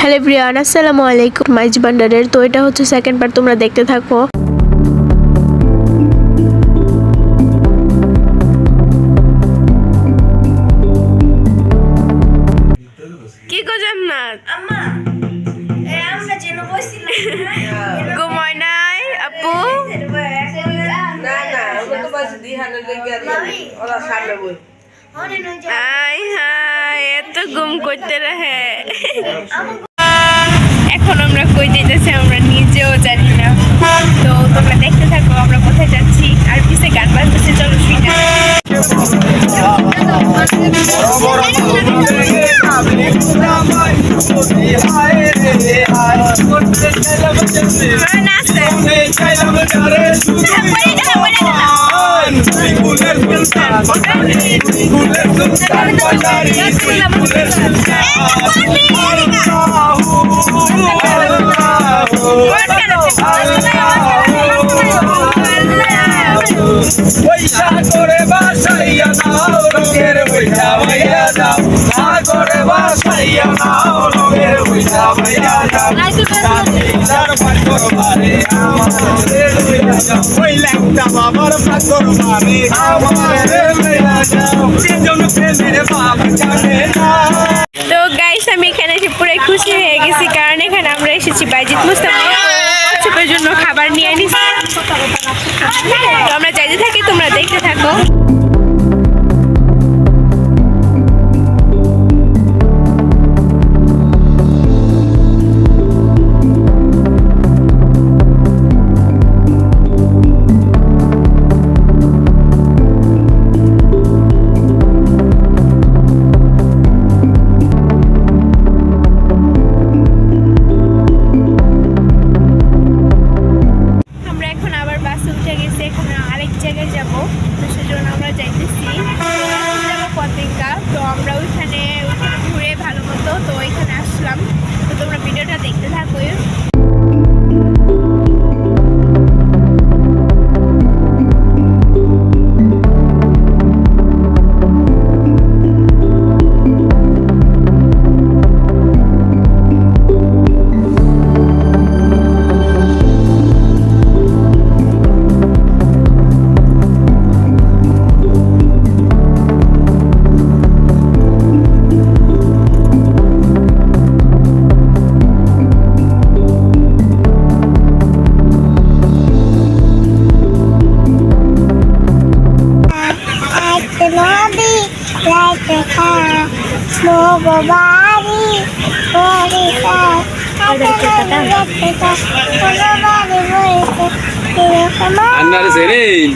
Hello everyone, আসসালামু আলাইকুম। মাইজ ভান্ডারের তো এটা হচ্ছে সেকেন্ড পার্ট, তোমরা দেখতে থাকো। কি গো জান্নাত, আম্মা এই আমরা যেন বসছিলাম ঘুমায় নাই আপু? না না, ওটা তো বাস দিহানে লেগে ওরা সামনে বই। হাই হাই, এত ঘুম করতে রহে। এখন আমরা কই যেতেছি আমরা নিজেও জানি না, তো তোমরা দেখতে থাকো আমরা কোথায় যাচ্ছি। আর পিছে গান বাজতেছে, চলো শুই না। পয়সা করে বাসাইয়া নাও রঙের বইটা ভাইয়া যাও, না করে বাসাইয়া নাও রঙের বইটা ভাইয়া যাও, তার পাথর মারে আমাদের লইয়া যাও, ওই ল্যাংটা বাবার পাথর মারে আমাদের লইয়া যাও, সেজন প্রেমের বাপ জানে না। তো গাইস, আমি এখানে এসে পুরো খুশি হয়ে গেছি, কারণ এখানে আমরা এসেছি বাইজিৎ মুস্তাফা কচ্ছপের জন্য খাবার নিয়ে নিছি। তো আমরা যাইতে থাকি, তোমরা দেখতে থাকো। আরেক জায়গায় যাবো, তো সেজন্য আমরা যাইতেছি, যাবো পতেঙ্গা। তো আমরা ওইখানে ঘুরে ভালো মতো তো ওইখানে আসলাম, তো তোমরা ভিডিওটা দেখতে থাকো। Andar sering.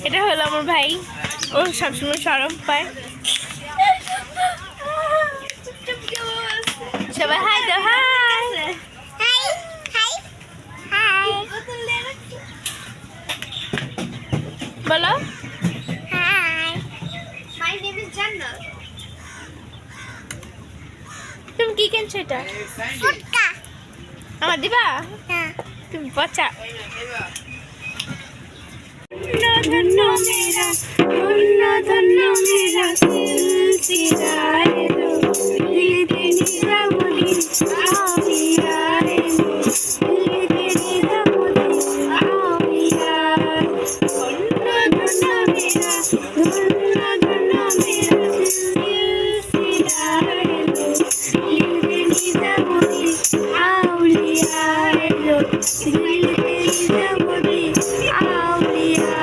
এটা হলো আমার ভাই, ও সবসময় শরম পায়। সবাই হাই দাও, হাই বলো। তুমি কি কিনছো? এটা আমার দিবা? তুমি বাচ্চা। ধন্য মেরা ধন্য মেরা সিলসিলা লো দিল দে নিরা বলি আমিরা রে দিল দে নিরা বলি আমিরা ধন্য মেরা সিলসিলা লো দিল দে নিরা বলি আউলিয়া লো দিল দে নিরা বলি আউলিয়া।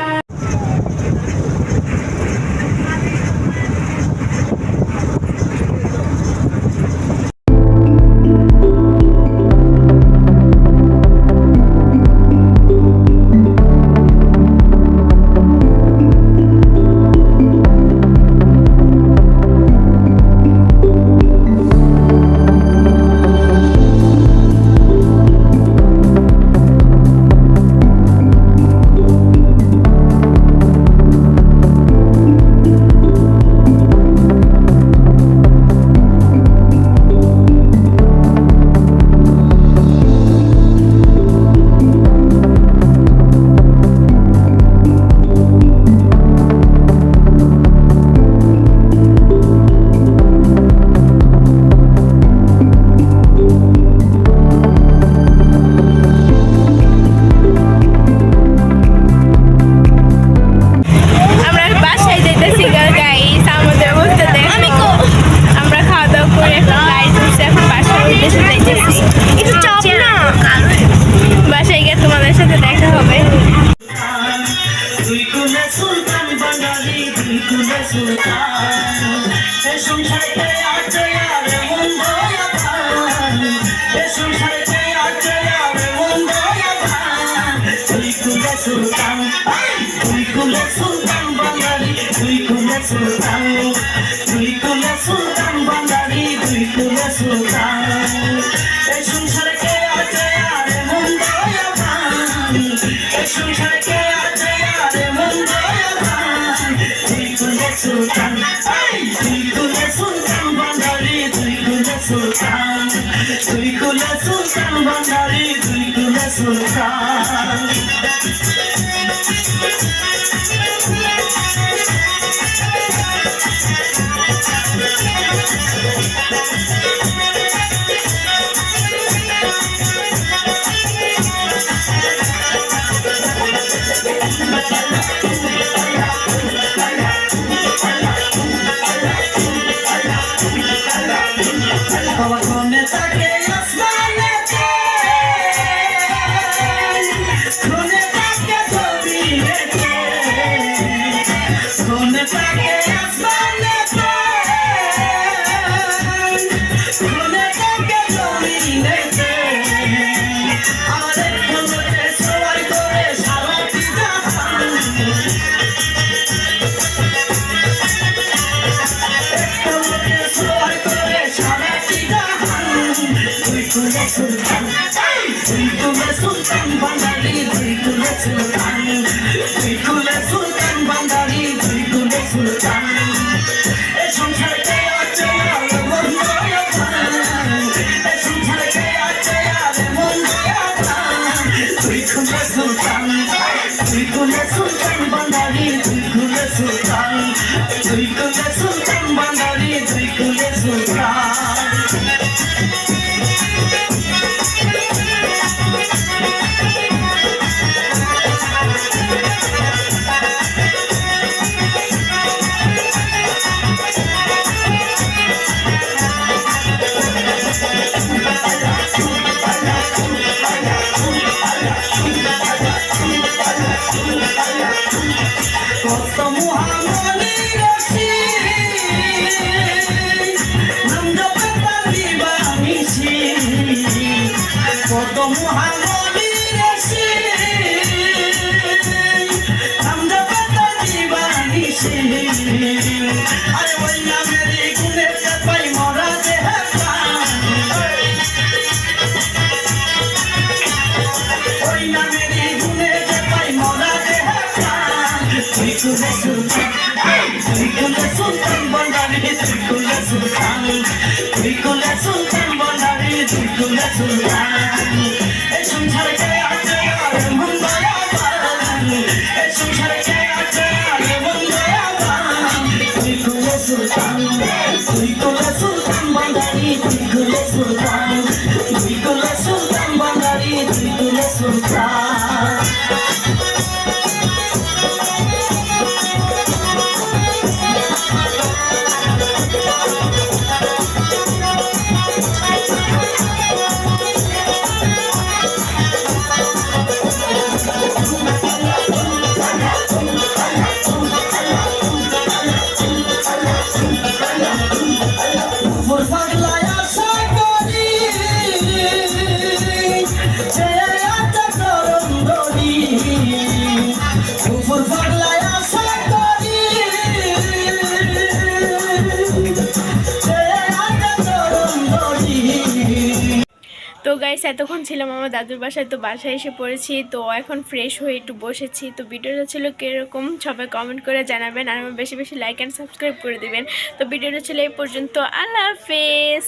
সাথে দেখা হবে। তুই কুলে সুলতান বাঙালি, তুই কুলে সুলতান, এ সংসারে আছে আর মন্দ আধার, এ সংসারে আছে আর মন্দ আধার, তুই কুলে সুলতান, তুই কুলে সুলতান বাঙালি, তুই কুলে সুলতান, তুই কুলে সুলতান বাঙালি, তুই কুলে সুলতান, এ সংসারে আছে আর মন্দ আধার, এ সংসারে Sultan, তুই কুলে সুলতান বাঙালি, তুই কুলে সুলতান, তুই কুলে সুলতান বাঙালি, তুই কুলে সুলতান। Sultan Bandari, Trikule Sultan, Trikule Sultan Bandari, Trikule Sultan. Es un jefe achea de mundo yatan, es un jefe achea de mundo yatan. Trikule Sultan, Trikule Sultan Bandari, Trikule Sultan, Trikule Sultan Bandari, Trikule Sultan. Sultan Bandari, Trikule Sultan, Trikule Sultan Bandari, Trikule Sultan. Es un jefe achea de mundo yatan, es un jefe achea de mundo yatan. Trikule Sultan, Trikule Sultan Bandari, Trikule Sultan, Trikule Sultan Bandari, Trikule Sultan. তো guys এতক্ষণ ছিলাম আমার দাদুর বাসায়, তো বাসায় এসে পড়েছি। তো এখন ফ্রেশ হয়ে একটু বসেছি। তো ভিডিওটা ছিল কীরকম সবাই কমেন্ট করে জানাবেন, আর আমার বেশি বেশি লাইক অ্যান্ড সাবস্ক্রাইব করে দিবেন। তো ভিডিওটা ছিল এই পর্যন্ত। আল্লাহ হাফেজ।